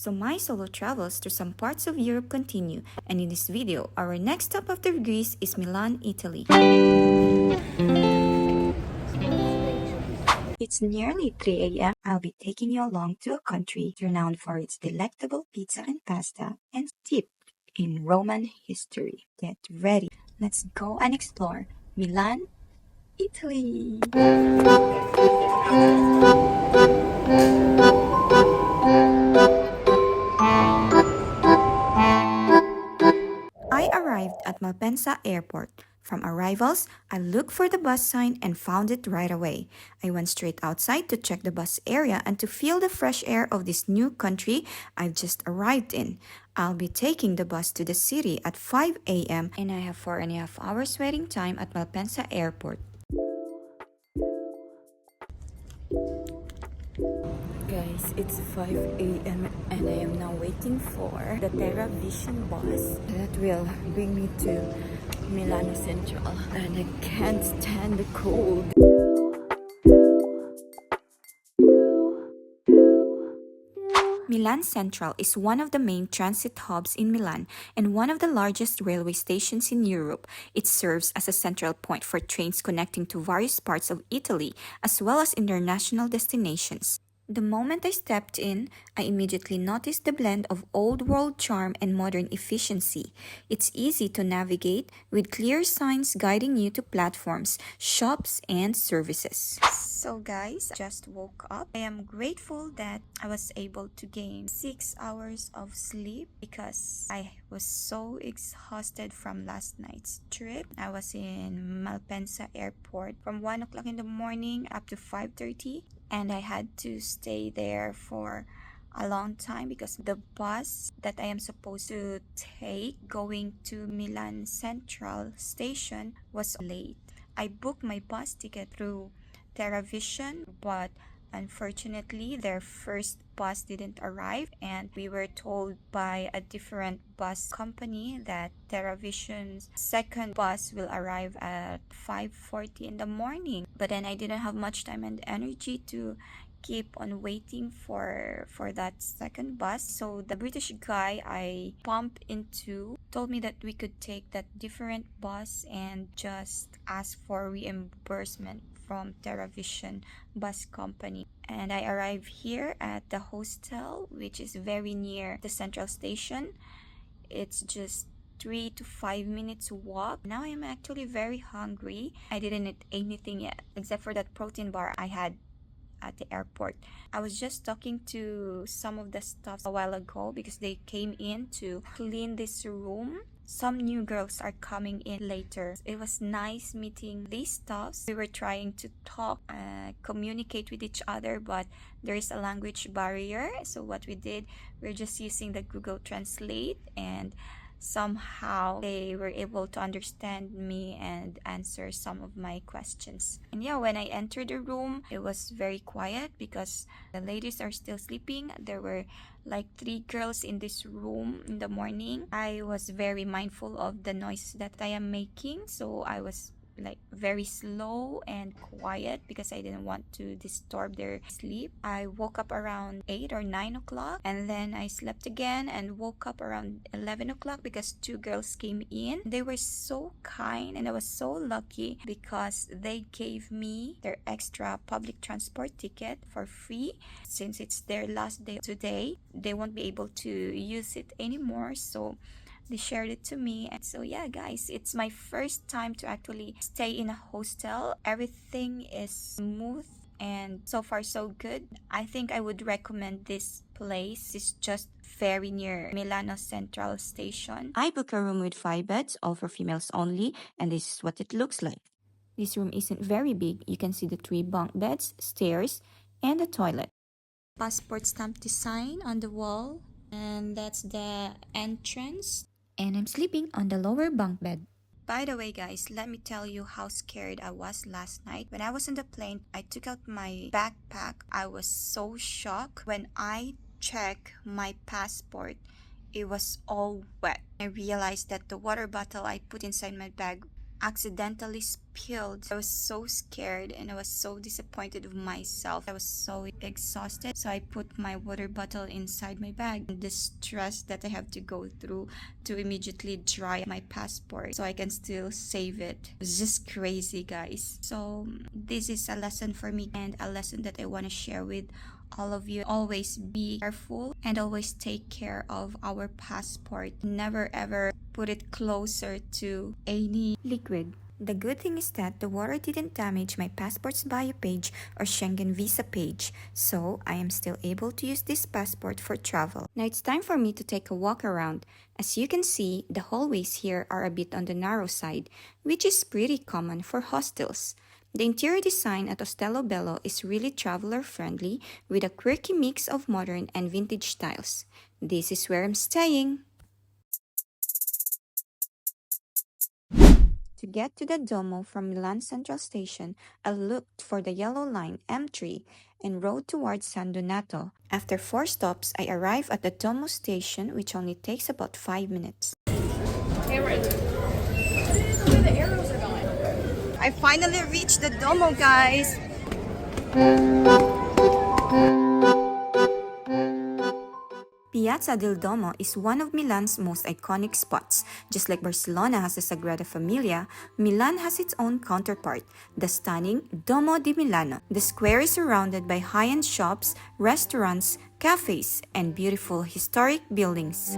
So my solo travels to some parts of Europe continue, and in this video, our next stop after Greece is Milan, Italy. It's nearly 3 a.m. I'll be taking you along to a country renowned for its delectable pizza and pasta and steeped in Roman history. Get ready. Let's go and explore Milan, Italy. I arrived at Malpensa Airport. From arrivals, I looked for the bus sign and found it right away. I went straight outside to check the bus area and to feel the fresh air of this new country I've just arrived in. I'll be taking the bus to the city at 5 a.m. and I have 4.5 hours waiting time at Malpensa Airport. Guys, it's 5 a.m. and I am now waiting for the TerraVision bus that will bring me to Milano Central, and I can't stand the cold. Milan Central is one of the main transit hubs in Milan and one of the largest railway stations in Europe. It serves as a central point for trains connecting to various parts of Italy as well as international destinations. The moment I stepped in, I immediately noticed the blend of old world charm and modern efficiency. It's easy to navigate with clear signs guiding you to platforms, shops, and services. So guys, I just woke up. I am grateful that I was able to gain 6 hours of sleep because I was so exhausted from last night's trip. I was in Malpensa Airport from 1 o'clock in the morning up to 5:30. And I had to stay there for a long time because the bus that I am supposed to take going to Milan Central Station was late. I booked my bus ticket through TerraVision, but unfortunately their first bus didn't arrive, and we were told by a different bus company that TerraVision's second bus will arrive at 5:40 in the morning. But then I didn't have much time and energy to keep on waiting for that second bus. So the British guy I bumped into told me that we could take that different bus and just ask for reimbursement from TerraVision bus company. And I arrived here at the hostel, which is very near the central station. It's just 3 to 5 minutes walk. Now I'm actually very hungry. I didn't eat anything yet except for that protein bar I had at the airport. I was just talking to some of the staffs a while ago because they came in to clean this room. Some new girls are coming in later. It was nice meeting these staffs. We were trying to talk, communicate with each other, but there is a language barrier. So what we did, we're just using the Google Translate, and somehow they were able to understand me and answer some of my questions. And yeah, when I entered the room, it was very quiet because the ladies are still sleeping. There were like 3 girls in this room in the morning. I was very mindful of the noise that I am making, so I was like very slow and quiet because I didn't want to disturb their sleep. I woke up around 8 or 9 o'clock, and then I slept again and woke up around 11 o'clock because 2 girls came in. They were so kind and I was so lucky because they gave me their extra public transport ticket for free. Since it's their last day today, they won't be able to use it anymore, so they shared it to me. And so yeah guys, it's my first time to actually stay in a hostel. Everything is smooth and so far so good. I think I would recommend this place. It's just very near Milano Central Station. I booked a room with 5 beds, all for females only, and this is what it looks like. This room isn't very big. You can see the 3 bunk beds, stairs, and a toilet. Passport stamp design on the wall, and that's the entrance. And I'm sleeping on the lower bunk bed. By the way guys, let me tell you how scared I was last night. When I was on the plane, I took out my backpack. I was so shocked. When I checked my passport, it was all wet. I realized that the water bottle I put inside my bag accidentally spilled. I was so scared and I was so disappointed of myself. I was so exhausted. So I put my water bottle inside my bag. The stress that I have to go through to immediately dry my passport so I can still save it. It was just crazy, guys. So this is a lesson for me and a lesson that I want to share with all of you. Always be careful and always take care of our passport. Never ever put it closer to any liquid. The good thing is that the water didn't damage my passport's bio page or Schengen visa page, so I am still able to use this passport for travel. Now it's time for me to take a walk around. As you can see, the hallways here are a bit on the narrow side, which is pretty common for hostels. The interior design at Ostello Bello is really traveler-friendly with a quirky mix of modern and vintage styles. This is where I'm staying. To get to the Duomo from Milan Central Station, I looked for the yellow line M3 and rode towards San Donato. After 4 stops, I arrived at the Duomo station, which only takes about 5 minutes. I finally reached the Duomo, guys! Piazza del Duomo is one of Milan's most iconic spots. Just like Barcelona has the Sagrada Familia, Milan has its own counterpart, the stunning Duomo di Milano. The square is surrounded by high-end shops, restaurants, cafes, and beautiful historic buildings.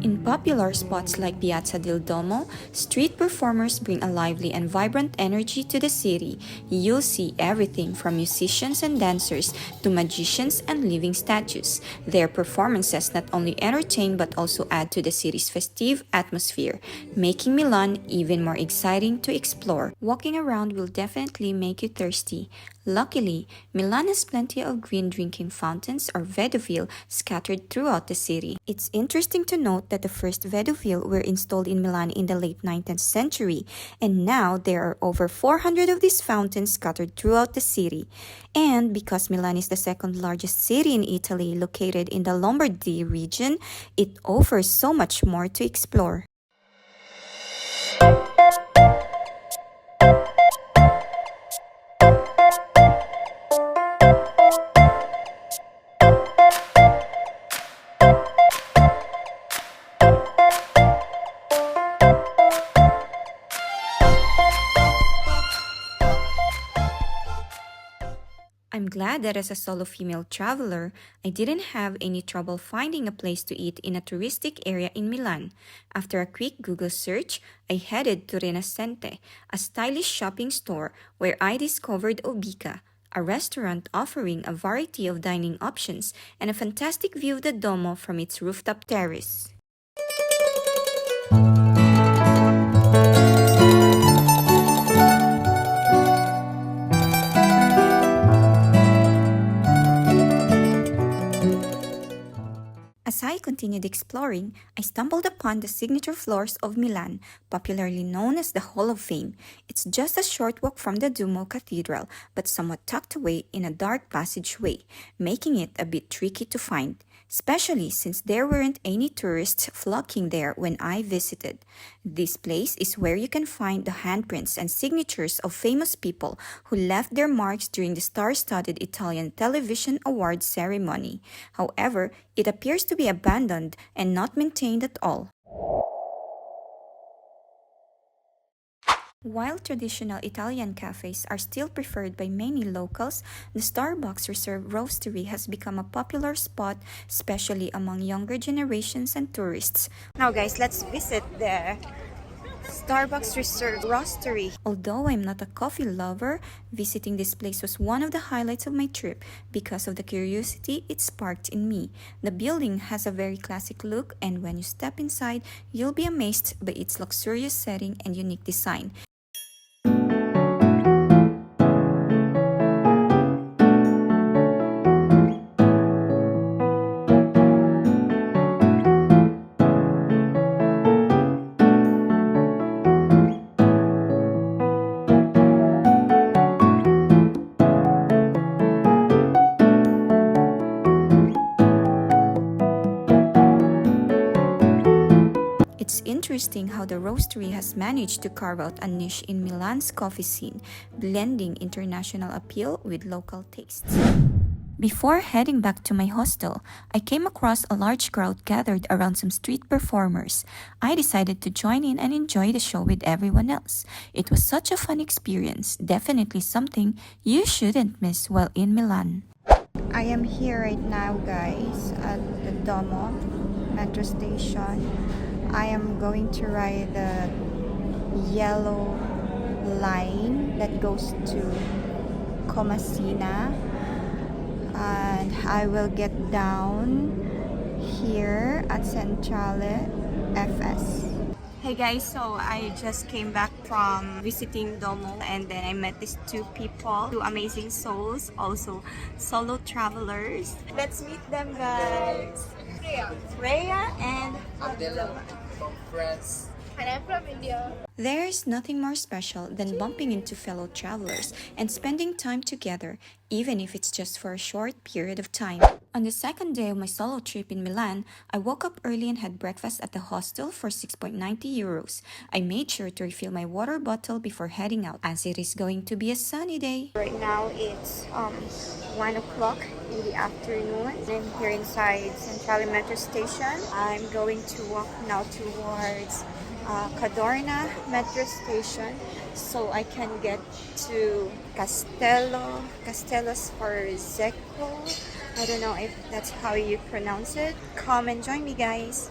In popular spots like Piazza del Duomo, street performers bring a lively and vibrant energy to the city. You'll see everything from musicians and dancers to magicians and living statues. Their performances not only entertain but also add to the city's festive atmosphere, making Milan even more exciting to explore. Walking around will definitely make you thirsty. Luckily, Milan has plenty of green drinking fountains or vedoville scattered throughout the city. It's interesting to note that the first vedoville were installed in Milan in the late 19th century, and now there are over 400 of these fountains scattered throughout the city. And because Milan is the second largest city in Italy located in the Lombardy region, it offers so much more to explore. I'm glad that as a solo female traveler, I didn't have any trouble finding a place to eat in a touristic area in Milan. After a quick Google search, I headed to Rinascente, a stylish shopping store where I discovered Obica, a restaurant offering a variety of dining options and a fantastic view of the Duomo from its rooftop terrace. As I continued exploring, I stumbled upon the signature floors of Milan, popularly known as the Hall of Fame. It's just a short walk from the Duomo Cathedral, but somewhat tucked away in a dark passageway, making it a bit tricky to find. especially since there weren't any tourists flocking there when I visited. This place is where you can find the handprints and signatures of famous people who left their marks during the star-studded Italian television awards ceremony. However, it appears to be abandoned and not maintained at all. While traditional Italian cafes are still preferred by many locals, the Starbucks Reserve Roastery has become a popular spot, especially among younger generations and tourists. Now guys, let's visit the Starbucks Reserve Roastery. Although I'm not a coffee lover, visiting this place was one of the highlights of my trip because of the curiosity it sparked in me. The building has a very classic look, and when you step inside, you'll be amazed by its luxurious setting and unique design. It's interesting how the roastery has managed to carve out a niche in Milan's coffee scene, blending international appeal with local tastes. Before heading back to my hostel, I came across a large crowd gathered around some street performers. I decided to join in and enjoy the show with everyone else. It was such a fun experience, definitely something you shouldn't miss while in Milan. I am here right now, guys, at the Duomo metro station. I am going to ride the yellow line that goes to Comasina, and I will get down here at Centrale FS. Hey guys, so I just came back from visiting Domo, and then I met these two people, two amazing souls, also solo travelers. Let's meet them, guys. Rhea and Abdullah From France. And I'm from India. There's nothing more special than bumping into fellow travelers and spending time together, even if it's just for a short period of time. On the second day of my solo trip in Milan, I woke up early and had breakfast at the hostel for 6.90 euros. I made sure to refill my water bottle before heading out, as it is going to be a sunny day. Right now it's 1 o'clock in the afternoon. I'm here inside Centrale Metro Station. I'm going to walk now towards Cadorna Metro Station so I can get to Castello Sforzesco. I don't know if that's how you pronounce it. Come and join me, guys.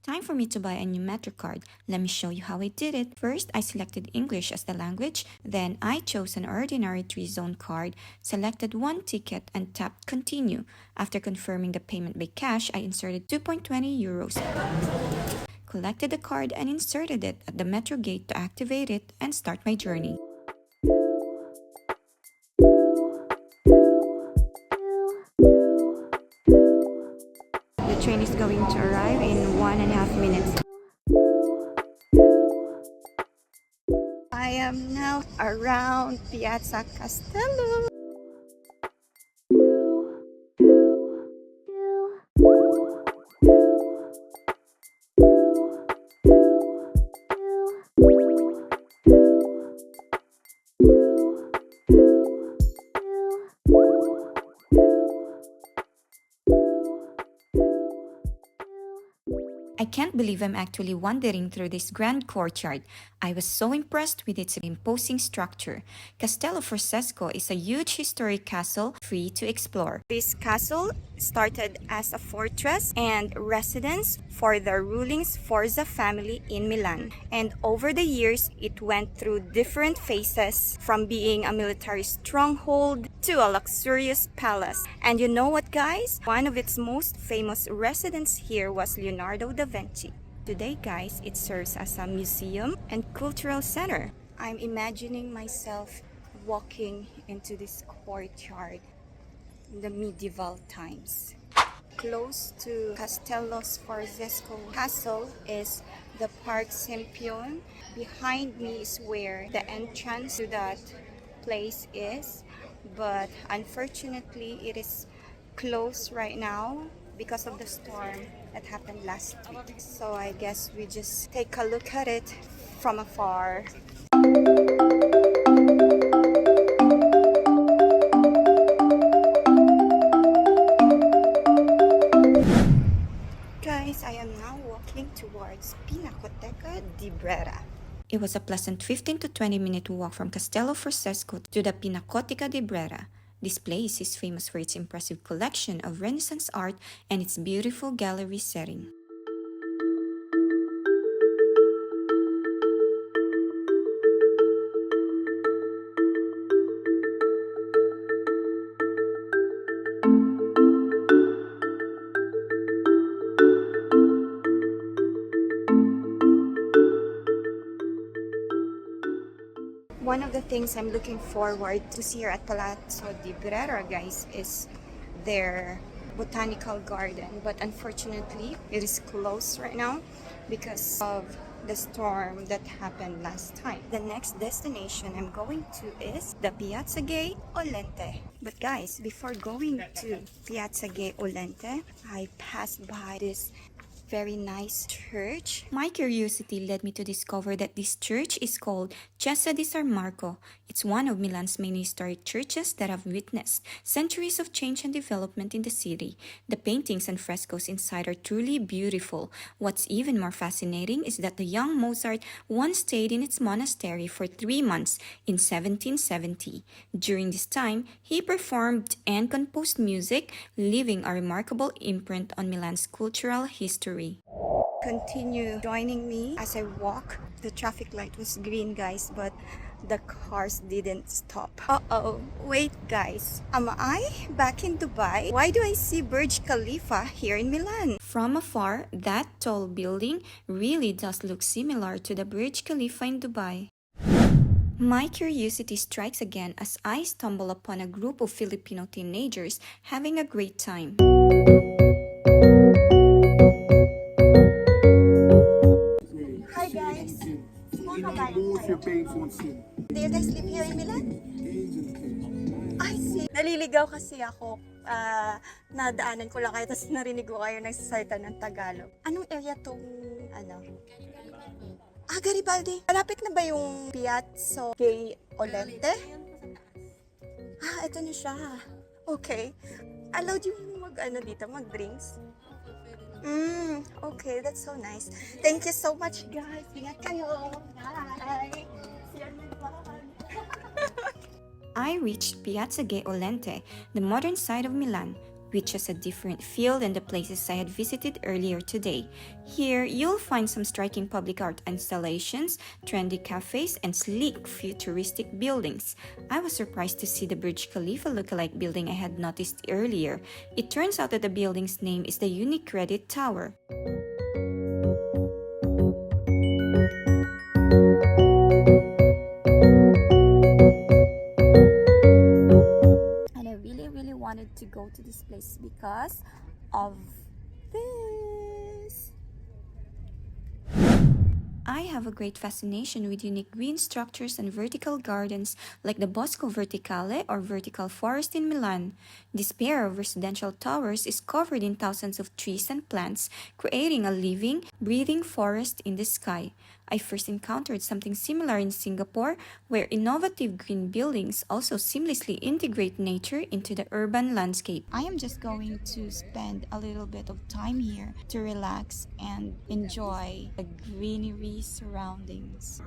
Time for me to buy a new Metro card. Let me show you how I did it. First, I selected English as the language. Then I chose an ordinary 3-zone card, selected one ticket, and tapped continue. After confirming the payment by cash, I inserted 2.20 euros. Collected the card and inserted it at the metro gate to activate it and start my journey. The train is going to arrive in 1.5 minutes. I am now around Piazza Castello. I can't believe I'm actually wandering through this grand courtyard. I was so impressed with its imposing structure. Castello Forsesco is a huge historic castle free to explore. This castle started as a fortress and residence for the ruling Sforza family in Milan. And over the years, it went through different phases, from being a military stronghold to a luxurious palace. And you know what, guys? One of its most famous residents here was Leonardo da Vinci. Today, guys, it serves as a museum and cultural center. I'm imagining myself walking into this courtyard in the medieval times. Close to Castello Sforzesco Castle is the Park Sempione. Behind me is where the entrance to that place is, but unfortunately it is closed right now because of the storm that happened last week. So I guess we just take a look at it from afar. Guys, I am now walking towards Pinacoteca di Brera. It was a pleasant 15 to 20 minute walk from Castello Francesco to the Pinacoteca di Brera. This place is famous for its impressive collection of Renaissance art and its beautiful gallery setting. One of the things I'm looking forward to see here at Palazzo di Brera, guys, is their botanical garden. But unfortunately, it is closed right now because of the storm that happened last time. The next destination I'm going to is the Piazza Gay Olente. But guys, before going to Piazza Gay Olente, I passed by this very nice church. My curiosity led me to discover that this church is called Chiesa di San Marco. It's one of Milan's many historic churches that have witnessed centuries of change and development in the city. The paintings and frescoes inside are truly beautiful. What's even more fascinating is that the young Mozart once stayed in its monastery for 3 months in 1770. During this time, he performed and composed music, leaving a remarkable imprint on Milan's cultural history. Continue joining me as I walk. The traffic light was green, guys, but the cars didn't stop. Uh-oh, wait guys, am I back in Dubai? Why do I see Burj Khalifa here in Milan? From afar, that tall building really does look similar to the Burj Khalifa in Dubai. My curiosity strikes again as I stumble upon a group of Filipino teenagers having a great time. Hi guys! Do you guys live here in Milan? I see. Naliligaw kasi ako. Nadaanan ko lang kayo, tapos narinig ko kayo nagsasalita ng Tagalog. Anong area tong, Garibaldi. Malapit na ba yung Piazza Gay Olente? Ito na siya. Okay. Allowed yung dito, mag-drinks? Okay, that's so nice. Thank you so much, guys. Ingat kayo. Bye. See you next one. I reached Piazza Gay Olente, the modern side of Milan, which has a different feel than the places I had visited earlier today. Here, you'll find some striking public art installations, trendy cafes, and sleek futuristic buildings. I was surprised to see the Burj Khalifa lookalike building I had noticed earlier. It turns out that the building's name is the Unicredit Tower. Wanted to go to this place because of this. I have a great fascination with unique green structures and vertical gardens like the Bosco Verticale or vertical forest in Milan. This pair of residential towers is covered in thousands of trees and plants, creating a living, breathing forest in the sky. I first encountered something similar in Singapore, where innovative green buildings also seamlessly integrate nature into the urban landscape. I am just going to spend a little bit of time here to relax and enjoy the greenery surroundings.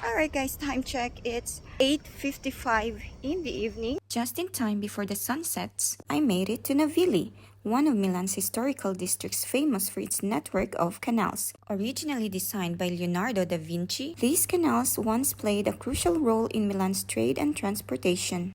Alright guys, time check. It's 8:55 in the evening. Just in time before the sun sets, I made it to Navigli, one of Milan's historical districts famous for its network of canals. Originally designed by Leonardo da Vinci, these canals once played a crucial role in Milan's trade and transportation.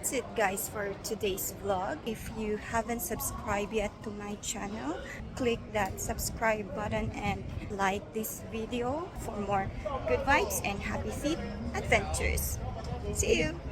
that's it guys for today's vlog. If you haven't subscribed yet to my channel, click that subscribe button and like this video for more good vibes and happy feet adventures. See you!